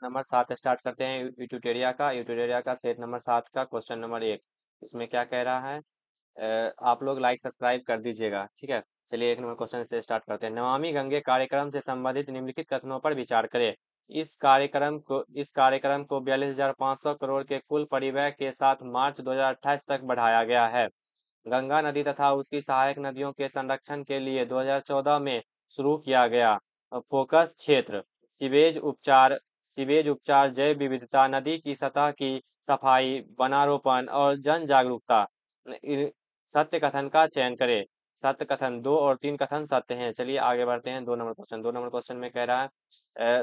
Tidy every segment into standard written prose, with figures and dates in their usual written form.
Number 7 start करते हैं यूट्यूटेरिया का सेट नंबर 7 का क्वेश्चन नंबर 1। इसमें क्या कह रहा है? आप लोग लाइक सब्सक्राइब कर दीजिएगा, ठीक है। चलिए 1 नंबर क्वेश्चन से स्टार्ट करते हैं। नमामि गंगे कार्यक्रम से संबंधित निम्नलिखित कथनों पर विचार करें। इस कार्यक्रम को 42,500 करोड़ के कुल परिव्यय के साथ मार्च 2028 तक बढ़ाया गया है। गंगा नदी तथा उसकी सहायक नदियों के संरक्षण के लिए 2014 में शुरू किया गया फोकस क्षेत्र सीवेज उपचार, जैव विविधता, नदी की सतह की सफाई, वनारोपण और जन जागरूकता। सत्य कथन का चयन करें। सत्य कथन 2 और 3 कथन सत्य हैं। चलिए आगे बढ़ते हैं। 2 नंबर क्वेश्चन में कह रहा है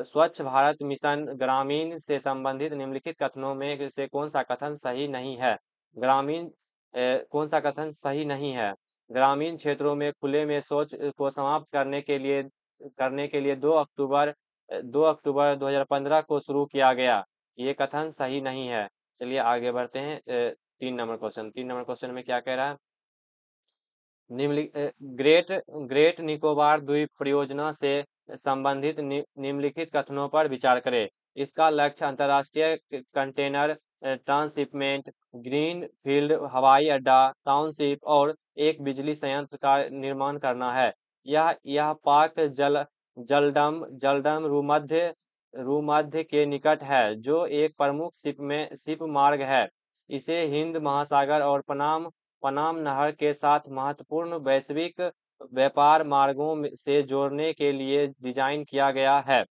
स्वच्छ भारत मिशन ग्रामीण से संबंधित निम्नलिखित कथनों में से कौन सा कथन सही नहीं है? ग्रामीण कौन सा कथन सही नहीं है? ग्रामीण क्षेत्रों में खुले में शौच को समाप्त करने के लिए 2 अक्टूबर 2015 को शुरू किया गया। ये कथन सही नहीं है। चलिए आगे बढ़ते हैं। 3 नंबर क्वेश्चन में क्या कह रहा है? ग्रेट ग्रेट निकोबार द्वीप परियोजना से संबंधित निम्नलिखित कथनों पर विचार करें। इसका लक्ष्य अंतर्राष्ट्रीय कंटेनर ट्रांसशिपमेंट, ग्रीन फील्ड हवाई अड्डा, टाउनशिप और एक बिजली संयंत्र का निर्माण करना है। यह पाक जलडम जलडम भूमध्य के निकट है, जो एक प्रमुख शिप मार्ग है। इसे हिंद महासागर और पनाम नहर के साथ महत्वपूर्ण वैश्विक व्यापार मार्गों से जोड़ने के लिए डिजाइन किया गया है।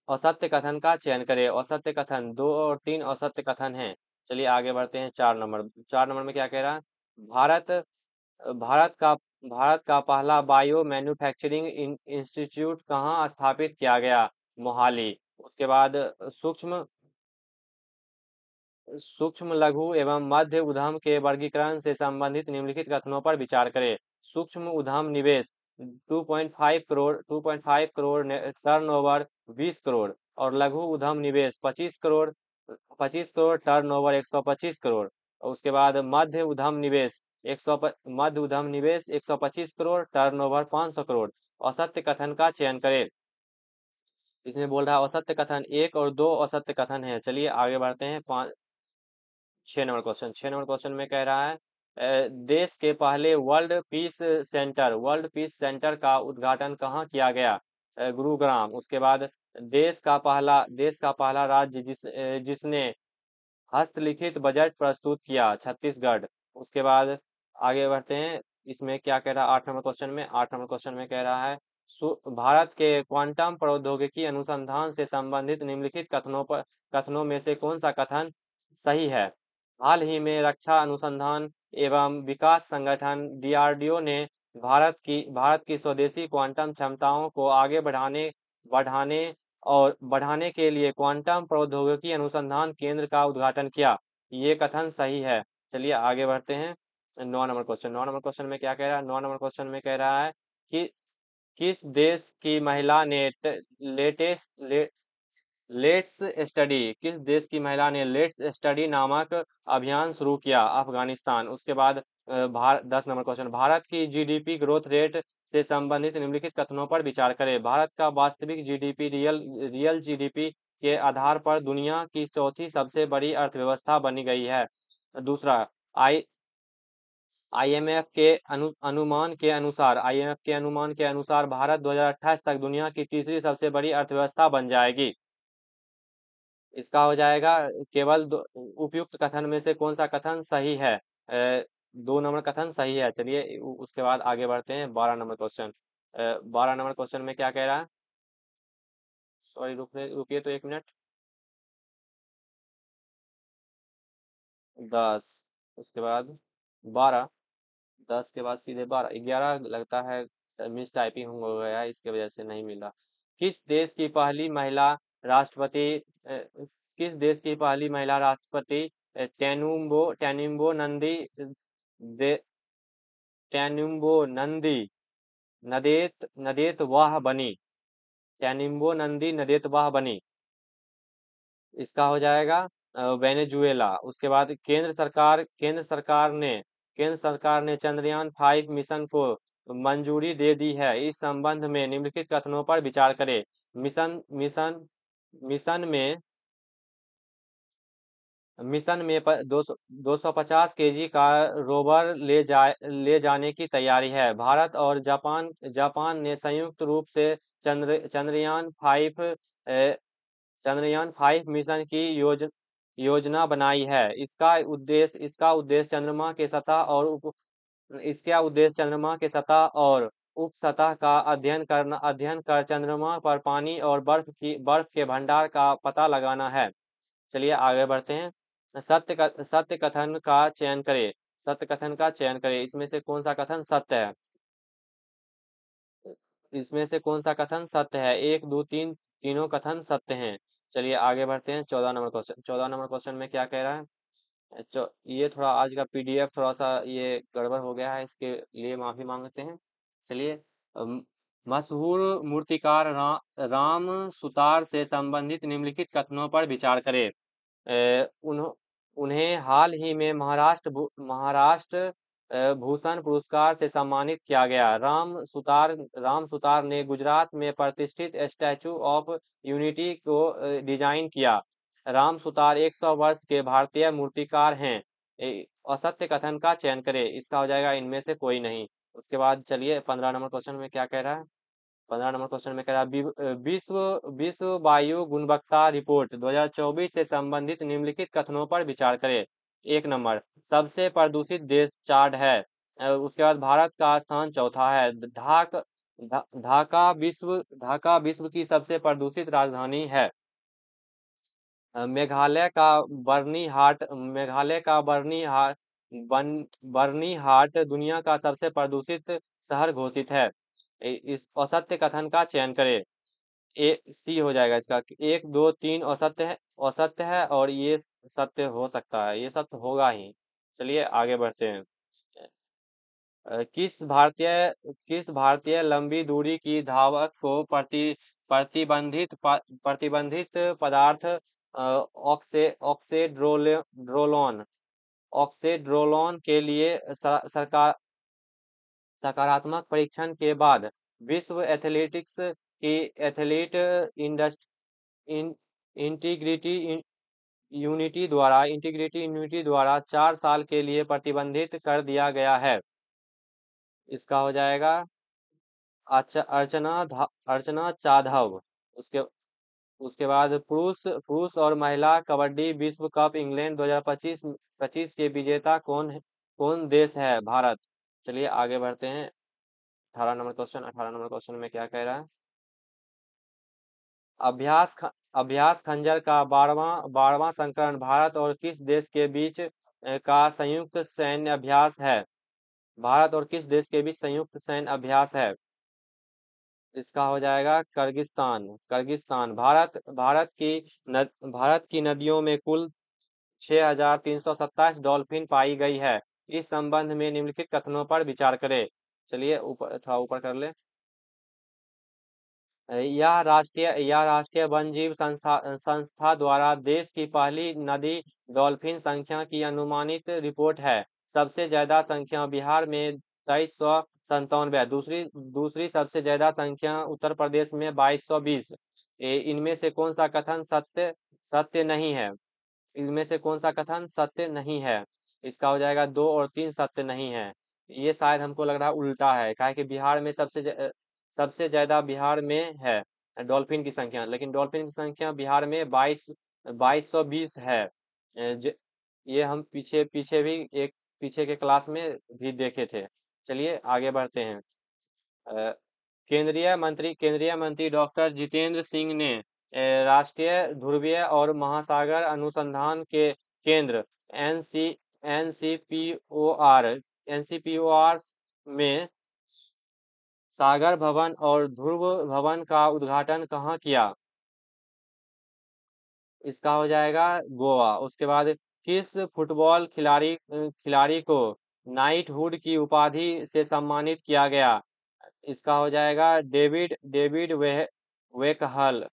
असत्य कथन का चयन करें। असत्य कथन 2 और 3 असत्य कथन हैं। चलिए आगे बढ़ते हैं। 4 नंबर में क्या कह रहा है? भारत भारत का भारत का पहला बायो मैन्युफैक्चरिंग इंस्टीट्यूट कहाँ स्थापित किया गया? मोहाली। उसके बाद सूक्ष्म लघु एवं मध्य उद्यम के वर्गीकरण से संबंधित निम्नलिखित कथनों पर विचार करें। सूक्ष्म उद्यम निवेश 2.5 करोड़ टर्नओवर 20 करोड़ और लघु उद्यम निवेश 25 करोड़ टर्नओवर 125 करोड़। और उसके बाद मध्य उद्यम निवेश 125 करोड़ टर्नओवर 500 करोड़। असत्य कथन का चयन करें। इसमें बोल रहा है असत्य कथन 1 और 2 असत्य कथन है। चलिए आगे बढ़ते हैं। 6 नंबर क्वेश्चन में कह रहा है देश के पहले वर्ल्ड पीस सेंटर का उद्घाटन कहाँ किया गया? गुरुग्राम। उसके बाद देश का पहला राज्य जिसने हस्तलिखित बजट प्रस्तुत किया, छत्तीसगढ़। उसके बाद आगे बढ़ते हैं। इसमें क्या कह रहा है? 8 नंबर क्वेश्चन में कह रहा है भारत के क्वांटम प्रौद्योगिकी अनुसंधान से संबंधित निम्नलिखित कथनों में से कौन सा कथन सही है? हाल ही में रक्षा अनुसंधान एवं विकास संगठन डीआरडीओ ने भारत की स्वदेशी क्वांटम क्षमताओं को आगे बढ़ाने बढ़ाने के लिए क्वांटम प्रौद्योगिकी अनुसंधान केंद्र का उद्घाटन किया। ये कथन सही है। चलिए आगे बढ़ते हैं। 9 नंबर क्वेश्चन में क्या कह रहा है? 9 नंबर क्वेश्चन में कह रहा है कि किस देश की महिला ने लेट्स स्टडी नामक अभियान शुरू किया? अफगानिस्तान। उसके बाद 10 नंबर क्वेश्चन भारत की जीडीपी ग्रोथ रेट से संबंधित निम्नलिखित कथनों पर विचार करें। भारत का वास्तविक जीडीपी रियल जीडीपी के आधार पर दुनिया की चौथी सबसे बड़ी अर्थव्यवस्था बनी गई है। दूसरा, आई आईएमएफ के अनुमान के अनुसार भारत 2028 तक दुनिया की तीसरी सबसे बड़ी अर्थव्यवस्था बन जाएगी। इसका हो जाएगा केवल उपयुक्त कथन में से कौन सा कथन सही है? 2 नंबर कथन सही है। चलिए उसके बाद आगे बढ़ते हैं। 12 नंबर क्वेश्चन। 12 नंबर क्वेश्चन में क्या कह रहा है? सॉरी, रुकिए तो 1 मिनट। 10 उसके बाद 12, 10 के बाद सीधे 12, 11 लगता है मिस टाइपिंग हो गया है, इसके वजह से नहीं मिला। किस देश की पहली महिला राष्ट्रपति किस देश की पहली महिला राष्ट्रपति टेनुम्बो दे टेनुम्बो नंदी नदेत वाह बनी? टेनिम्बो नंदी नदेत वाह बनी। इसका हो जाएगा वेनेजुएला। उसके बाद केंद्र सरकार ने चंद्रयान-5 मिशन को मंजूरी दे दी है। इस संबंध में निम्नलिखित कथनों पर विचार करें। मिशन मिशन मिशन में मिशन में 250 केजी का रोवर ले जाने की तैयारी है। भारत और जापान ने संयुक्त रूप से चंद्रयान 5 मिशन की योजना बनाई है। इसका उद्देश्य चंद्रमा के सतह और उप सतह का अध्ययन कर चंद्रमा पर पानी और बर्फ के भंडार का पता लगाना है। चलिए आगे बढ़ते हैं। सत्य कथन का चयन करें। सत्य कथन का चयन करें। इसमें से कौन सा कथन सत्य है? इसमें से कौन सा कथन सत्य है? एक, दो, तीन, तीनों कथन सत्य हैं। चलिए आगे बढ़ते हैं। 14 नंबर क्वेश्चन। 14 नंबर क्वेश्चन में क्या कह रहा है? ये थोड़ा आज का पीडीएफ थोड़ा सा ये गड़बड़ हो गया है, इसके लिए माफी मांगते हैं। चलिए, अम, मशहूर मूर्तिकार राम सुतार से संबंधित निम्नलिखित कथनों पर विचार करें। उन्हों उन्हें हाल ही में महाराष्ट्र भूषण पुरस्कार से सम्मानित किया गया। राम सुतार ने गुजरात में प्रतिष्ठित स्टैचू ऑफ यूनिटी को डिजाइन किया। राम सुतार 100 वर्ष के भारतीय मूर्तिकार हैं। असत्य कथन का चयन करें। इसका हो जाएगा इनमें से कोई नहीं। उसके बाद चलिए 15 नंबर क्वेश्चन में क्या कह रहा है? 15 नंबर क्वेश्चन में कह रहा है विश्व विश्व वायु गुणवत्ता रिपोर्ट 2024 से संबंधित निम्नलिखित कथनों पर विचार करें। 1 नंबर, सबसे प्रदूषित देश चार्ट है। उसके बाद भारत का स्थान चौथा है। ढाका विश्व की सबसे प्रदूषित राजधानी है। मेघालय का बर्नी हाट दुनिया का सबसे प्रदूषित शहर घोषित है। इस असत्य कथन का चयन करें। सी हो जाएगा इसका। 1, 2, 3 असत्य है और ये सत्य हो सकता है, ये सत्य होगा ही। चलिए आगे बढ़ते हैं। अ, किस भारतीय किस भारतीय लंबी दूरी की धावक को प्रतिबंधित पदार्थ ऑक्सेड्रोलोन ऑक्सेड्रोलोन के लिए सकारात्मक परीक्षण के बाद विश्व एथलेटिक्स की एथलीट इन, इंटीग्रिटी यूनिटी द्वारा 4 साल के लिए प्रतिबंधित कर दिया गया है। इसका हो जाएगा अर्चना जाधव। उसके उसके बाद पुरुष और महिला कबड्डी विश्व कप इंग्लैंड 2025 25 के विजेता कौन देश है? भारत। चलिए आगे बढ़ते हैं। 18 नंबर क्वेश्चन में क्या कह रहा है? अभ्यास खंजर का 12वां संस्करण भारत और किस देश के बीच का संयुक्त सैन्य अभ्यास है? भारत और किस देश के बीच संयुक्त सैन्य अभ्यास है? इसका हो जाएगा किर्गिस्तान। भारत की नदियों में कुल 6327 डॉल्फिन पाई गई है। इस संबंध में निम्नलिखित कथनों पर विचार करें। चलिए ऊपर थोड़ा ऊपर कर ले। यह राष्ट्रीय वन्यजीव संस्था द्वारा देश की पहली नदी डॉल्फिन संख्या की अनुमानित रिपोर्ट है। सबसे ज्यादा संख्या बिहार में 2397 है। दूसरी सबसे ज्यादा संख्या उत्तर प्रदेश में 2220। इनमें से कौन सा कथन सत्य नहीं है? इनमें से कौन सा कथन सत्य नहीं है? इसका हो जाएगा 2 और 3 सत्य नहीं है। ये शायद हमको लग रहा है उल्टा है, काहे कि बिहार में सबसे ज्यादा बिहार में है डॉल्फिन की संख्या, लेकिन डॉल्फिन की संख्या बिहार में 2220 है। ये हम पीछे पीछे भी एक पीछे के क्लास में भी देखे थे। चलिए आगे बढ़ते हैं। अ, केंद्रीय मंत्री डॉक्टर जितेंद्र सिंह ने राष्ट्रीय ध्रुवीय और महासागर अनुसंधान के केंद्र एनसी एनसीपीओआर एनसीपीओआर में सागर भवन और ध्रुव भवन का उद्घाटन कहाँ किया? इसका हो जाएगा गोवा। उसके बाद किस फुटबॉल खिलाड़ी को नाइटहुड की उपाधि से सम्मानित किया गया? इसका हो जाएगा डेविड वेकहल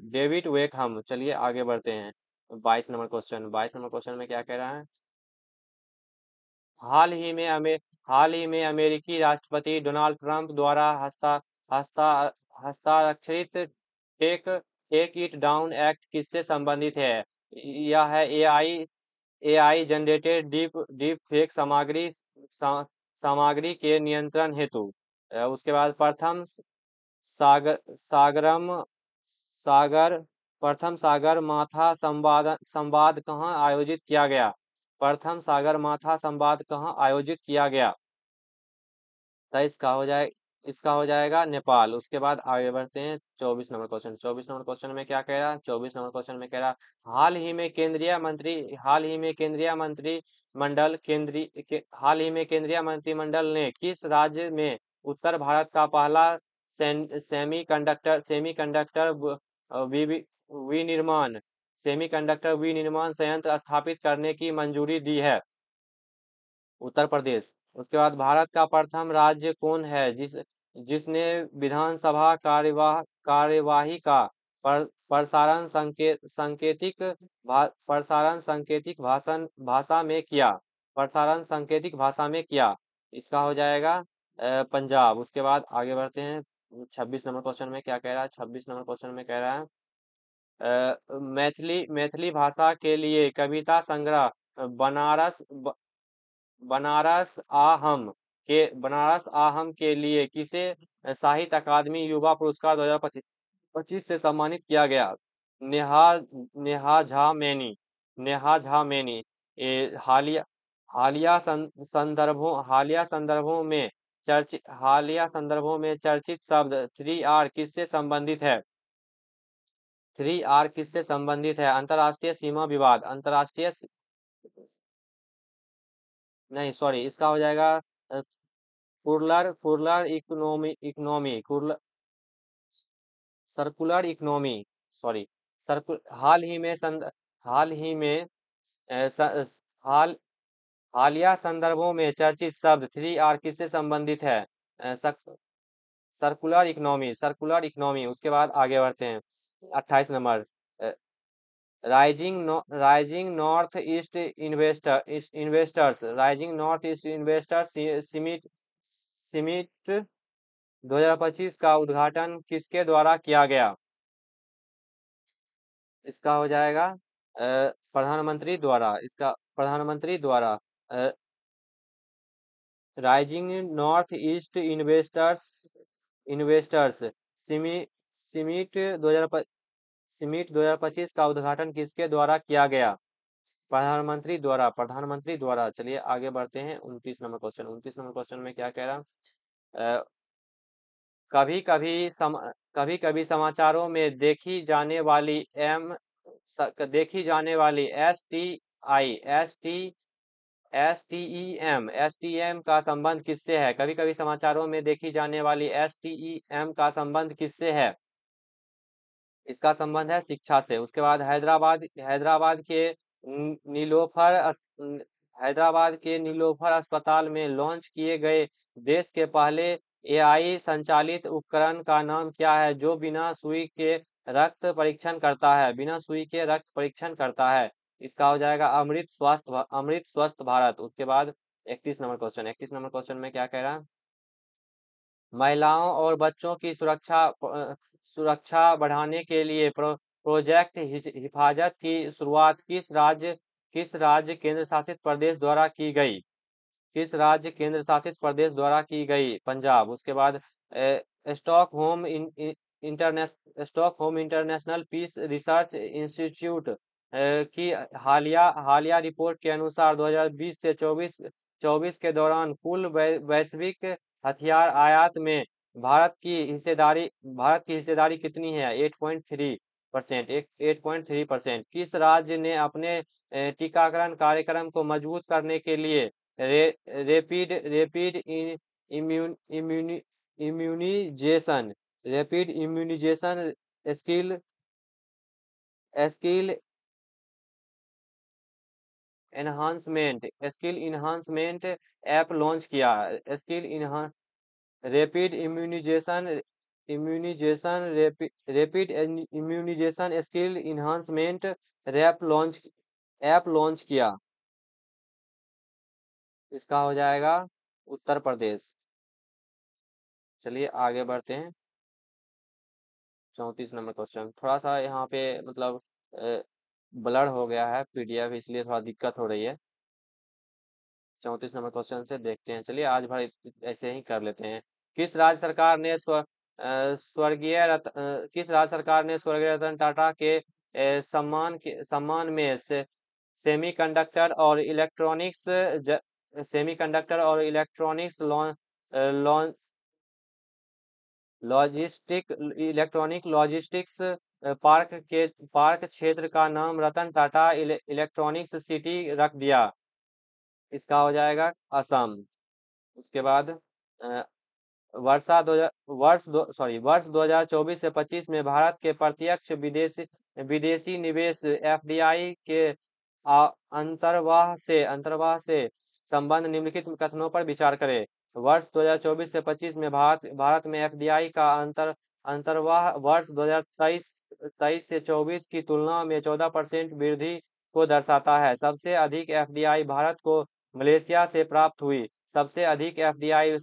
डेविड वेकहम। चलिए आगे बढ़ते हैं। 22 नंबर क्वेश्चन में क्या कह रहा है? हाल ही में अमेरिकी राष्ट्रपति डोनाल्ड ट्रंप द्वारा हस्ता हस्ताक्षरित take take it down act किससे संबंधित है? यह है एआई जनरेटेड डीप फेक सामग्री के नियंत्रण हेतु। उसके बाद सागर सागरम सागर प्रथम सागर माथा संवाद कहाँ आयोजित किया गया? प्रथम सागर माथा संवाद कहाँ आयोजित किया गया? तो इसका हो जाएगा नेपाल। उसके बाद आगे बढ़ते हैं 24 नंबर क्वेश्चन। 24 नंबर क्वेश्चन में क्या कह रहा है? 24 नंबर क्वेश्चन में कह रहा हाल ही में केंद्रीय मंत्रिमंडल ने किस राज्य में उत्तर भारत का पहला सेमीकंडक्टर विनिर्माण संयंत्र स्थापित करने की मंजूरी दी है? उत्तर प्रदेश। उसके बाद भारत का प्रथम राज्य कौन है जिसने विधानसभा कार्यवाही का प्रसारण सांकेतिक भाषा में किया? इसका हो जाएगा पंजाब। उसके बाद आगे बढ़ते हैं 26 नंबर क्वेश्चन में क्या कह रहा है? 26 नंबर क्वेश्चन में कह रहा है मैथिली भाषा के लिए कविता संग्रह बनारस आ हम के लिए किसे साहित्य अकादमी युवा पुरस्कार 2025 से सम्मानित किया गया? नेहा नेहा झा मैनी। ए, हालिया संदर्भों में चर्चित शब्द 3R किससे संबंधित है? 3R किससे संबंधित है? अंतर्राष्ट्रीय सीमा विवाद, नहीं सॉरी, इसका हो जाएगा कुरलर सर्कुलर इकोनॉमी। सॉरी, सर्कुल हाल ही में अ, स, स- हाल हालिया संदर्भों में चर्चित शब्द 3R किससे संबंधित है? Circular economy. उसके बाद आगे बढ़ते हैं 28 number. Rising north east investors summit 2025 का उद्घाटन किसके द्वारा किया गया? इसका हो जाएगा प्रधानमंत्री द्वारा। Rising north east investors summit 2025 का उद्घाटन किसके द्वारा किया गया? प्रधानमंत्री द्वारा। चलिए आगे बढ़ते हैं 29 नंबर क्वेश्चन में क्या कह रहा? अ, कभी कभी समाचारों में देखी जाने वाली एस टी एम का संबंध किससे है? कभी कभी समाचारों में देखी जाने वाली STEM का संबंध किससे है? इसका संबंध है शिक्षा से। उसके बाद न- नीलोफर अस- न- हैदराबाद के नीलोफर अस्पताल में लॉन्च किए गए देश के पहले AI संचालित उपकरण का नाम क्या है जो बिना सुई के रक्त परीक्षण करता है? इसका हो जाएगा अमृत स्वस्थ भारत। उसके बाद 31 नंबर क्वेश्चन में क्या कह रहा है? महिलाओं और बच्चों की सुरक्षा बढ़ाने के लिए प्रोजेक्ट हिफाजत की शुरुआत किस राज्य केंद्र शासित प्रदेश द्वारा की गई? पंजाब। उसके बाद Stockholm Stockholm international peace research institute की हालिया रिपोर्ट के अनुसार 2020 से 24 के दौरान कुल वैश्विक हथियार आयात में भारत की हिस्सेदारी कितनी है? 8.3%। किस राज्य ने अपने टीकाकरण कार्यक्रम को मजबूत करने के लिए rapid immune immunisation rapid immunisation skill skill skill enhancement app launch किया? Skill rapid immunisation rapid immunisation skill enhancement app launch किया? इसका हो जाएगा उत्तर प्रदेश। चलिए आगे बढ़ते हैं 34 नंबर क्वेश्चन थोड़ा सा यहाँ पे मतलब ब्लर हो गया है पीडीएफ, इसलिए थोड़ा दिक्कत हो रही है। 34 नंबर क्वेश्चन से देखते हैं, चलिए आज भर ऐसे ही कर लेते हैं। किस राज्य सरकार ने किस राज्य सरकार ने स्वर्गीय रतन टाटा के सम्मान में से सेमीकंडक्टर और इलेक्ट्रॉनिक्स सेमीकंडक्टर और इलेक्ट्रॉनिक्स इलेक्ट्रॉनिक लॉजिस्टिक्स पार्क क्षेत्र का नाम रतन टाटा इलेक्ट्रॉनिक्स सिटी रख दिया। इसका हो जाएगा असम। उसके बाद अ, वर्ष 2024 से 25 में भारत के प्रत्यक्ष विदेशी विदेशी निवेश एफडीआई के अंतर्वाह से संबंध निम्नलिखित कथनों पर विचार करें। वर्ष 2024 से 25 में भारत में एफडीआई का अंतर्वाह वर्ष 2023 23 से 24 की तुलना में 14% वृद्धि को दर्शाता है। सबसे अधिक एफडीआई भारत को मलेशिया से प्राप्त हुई। सबसे अधिक एफडीआई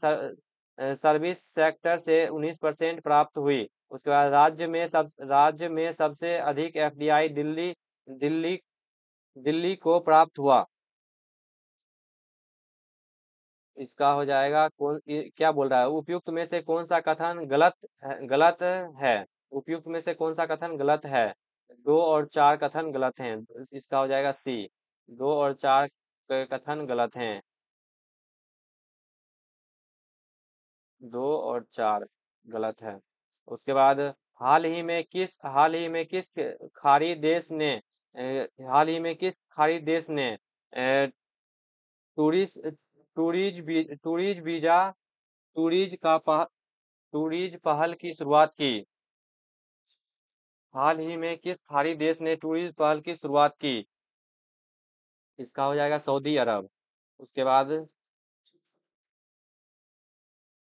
सर्विस सेक्टर से 19% प्राप्त हुई। उसके बाद राज्य में सबसे अधिक एफडीआई दिल्ली दिल्ली को प्राप्त हुआ। इसका हो जाएगा क्या बोल रहा है, उपयुक्त में से कौन सा कथन गलत है। उपयुक्त में से कौन सा कथन गलत है। 2 और 4 कथन गलत हैं। इसका हो जाएगा सी। 2 और 4 कथन गलत हैं। 2 और 4 गलत है। उसके बाद हाल ही में किस खाड़ी देश ने हाल ही में किस खाड़ी देश ने टूरिस्ट टूरिज वीजा टूरिज का पह, टूरिज पहल की शुरुआत की। हाल ही में किस खाड़ी देश ने टूरिज पहल की शुरुआत की। इसका हो जाएगा सऊदी अरब। उसके बाद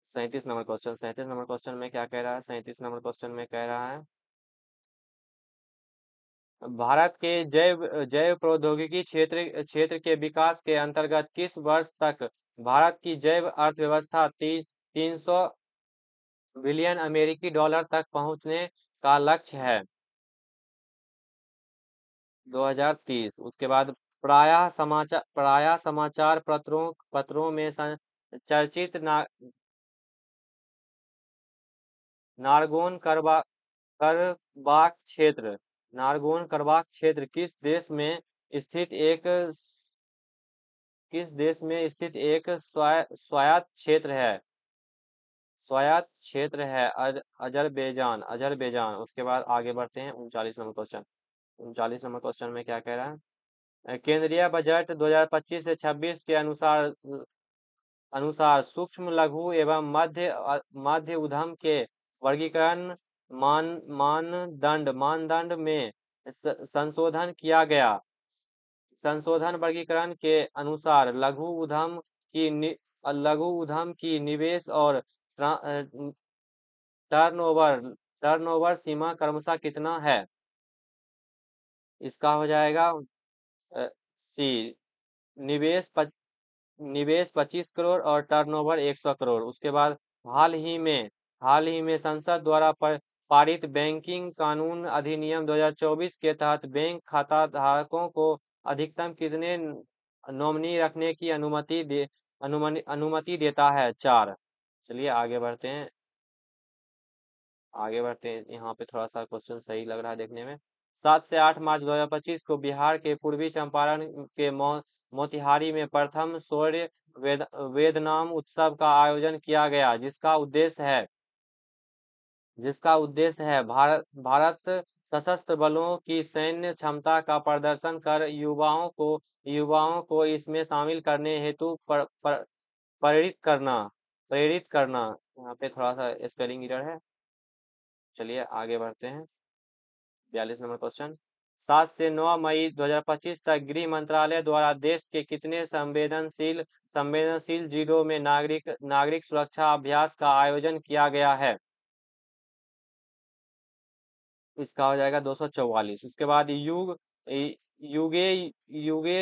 37 नंबर क्वेश्चन में क्या कह रहा है। 37 नंबर क्वेश्चन में कह रहा है भारत के जैव प्रौद्योगिकी क्षेत्र क्षेत्र के विकास के अंतर्गत किस वर्ष तक भारत की जैव अर्थव्यवस्था 300 बिलियन अमेरिकी डॉलर तक पहुंचने का लक्ष्य है। 2030। उसके बाद प्रायः समाचार पत्रों में चर्चित नारगोन करबाक क्षेत्र किस में स्थित एक स्वायत्त क्षेत्र है। अजरबैजान। उसके बाद आगे बढ़ते हैं 39 नंबर क्वेश्चन। 39 नंबर क्वेश्चन में क्या कह रहा है। केंद्रीय बजट 2025 से 26 के अनुसार सूक्ष्म लघु एवं मध्य उद्यम के वर्गीकरण मानदंड में संशोधन किया गया। संशोधन वर्गीकरण के अनुसार लघु उद्यम की निवेश और टर्नओवर सीमा क्रमशः कितना है। इसका हो जाएगा सी। निवेश निवेश 25 करोड़ और टर्नओवर 100 करोड़। उसके बाद हाल ही में संसद द्वारा पारित बैंकिंग कानून अधिनियम 2024 के तहत बैंक खाता धारकों को अधिकतम कितने नॉमिनी रखने की अनुमति देता है। 4। चलिए आगे बढ़ते हैं। यहाँ पे थोड़ा सा क्वेश्चन सही लग रहा है देखने में। 7 से 8 मार्च 2025 को बिहार के पूर्वी चंपारण के मोतिहारी में प्रथम सूर्य वेदनाम उत्सव का आयोजन किया गया, जिसका उद्देश्य है भारत सशस्त्र बलों की सैन्य क्षमता का प्रदर्शन कर युवाओं को इसमें शामिल करने हेतु प्रेरित करना। यहाँ पे थोड़ा सा स्पेलिंग एरर है। चलिए आगे बढ़ते हैं। 42 नंबर क्वेश्चन। 7 से 9 मई 2025 तक गृह मंत्रालय द्वारा देश के कितने संवेदनशील जिलों में नागरिक सुरक्षा अभ्यास का आयोजन किया गया है। इसका हो जाएगा 244। उसके बाद युगे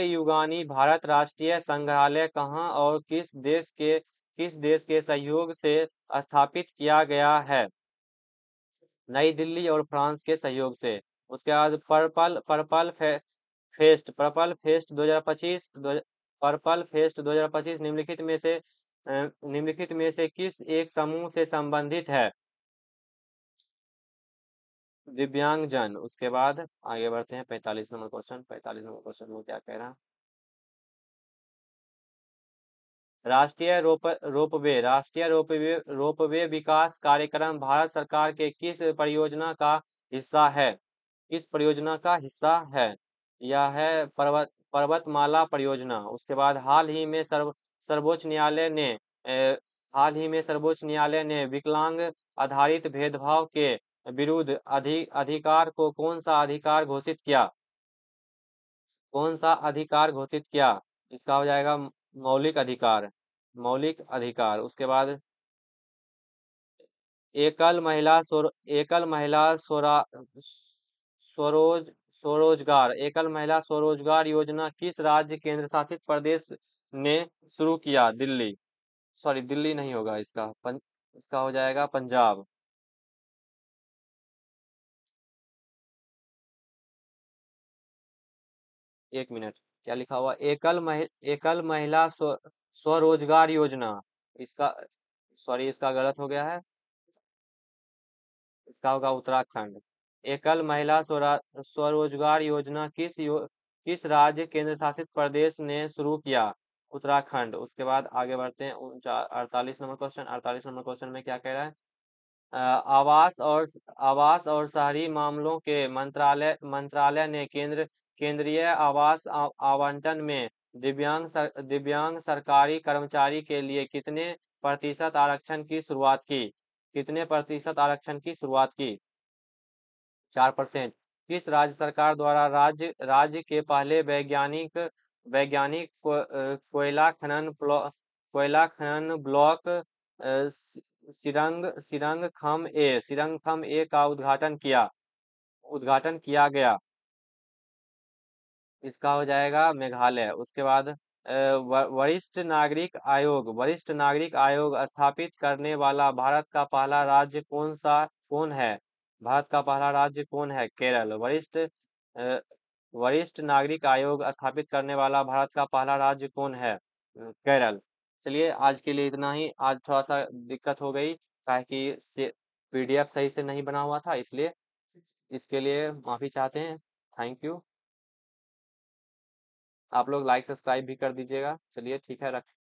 युगानी भारत राष्ट्रीय संग्रहालय कहाँ और किस देश के सहयोग से स्थापित किया गया है। नई दिल्ली और फ्रांस के सहयोग से। उसके बाद पर्पल फेस्ट 2025 पर्पल फेस्ट 2025 निम्नलिखित में से किस एक समूह से संबंधित है? दिव्यांगजन। उसके बाद आगे बढ़ते हैं 45 नंबर क्वेश्चन। 45 नंबर क्वेश्चन वो क्या कह रहा है? राष्ट्रीय रोपवे विकास कार्यक्रम भारत सरकार के किस परियोजना का हिस्सा है? किस परियोजना का हिस्सा है? यह है पर्वतमाला परियोजना। उसके बाद सर्वोच्च न्यायालय ने अ, हाल ही में सर्वोच्च न्यायालय ने विकलांग आधारित भेदभाव के विरुद्ध अधिकार को कौन सा अधिकार घोषित किया? इसका हो जाएगा मौलिक अधिकार। मौलिक अधिकार। उसके बाद एकल महिला स्वरोज एकल महिला स्वरोजगार योजना किस राज्य केंद्र शासित प्रदेश ने शुरू किया? दिल्ली। सॉरी, दिल्ली नहीं होगा इसका, इसका हो जाएगा पंजाब। 1 मिनट। क्या लिखा हुआ? एकल महिला स्वरोजगार योजना। इसका, सॉरी, इसका गलत हो गया है। इसका होगा उत्तराखंड। एकल महिला स्वरोजगार योजना किस राज्य केंद्र शासित प्रदेश ने शुरू किया? उत्तराखंड। उसके बाद आगे बढ़ते हैं 48 नंबर क्वेश्चन। 48 नंबर क्वेश्चन में क्या कह रहा है? अ, आवास और शहरी मामलों के मंत्रालय ने केंद्रीय आवास आवंटन में दिव्यांग सरकारी कर्मचारी के लिए कितने प्रतिशत आरक्षण की शुरुआत की? 4%। किस राज्य सरकार द्वारा राज्य के पहले वैज्ञानिक कोयला खनन ब्लॉक सिरंगखम ए का उद्घाटन किया गया? इसका हो जाएगा मेघालय। उसके बाद वरिष्ठ नागरिक आयोग स्थापित करने वाला भारत का पहला राज्य कौन है? भारत का पहला राज्य कौन है? केरल। वरिष्ठ नागरिक आयोग स्थापित करने वाला भारत का पहला राज्य कौन है? केरल। चलिए, आज के लिए इतना ही। आज थोड़ा सा दिक्कत हो गई, काहे कि पीडीएफ सही से नहीं बना हुआ था, इसलिए इसके लिए माफी चाहते हैं। Thank you. आप लोग लाइक सब्सक्राइब भी कर दीजिएगा। चलिए ठीक है, रख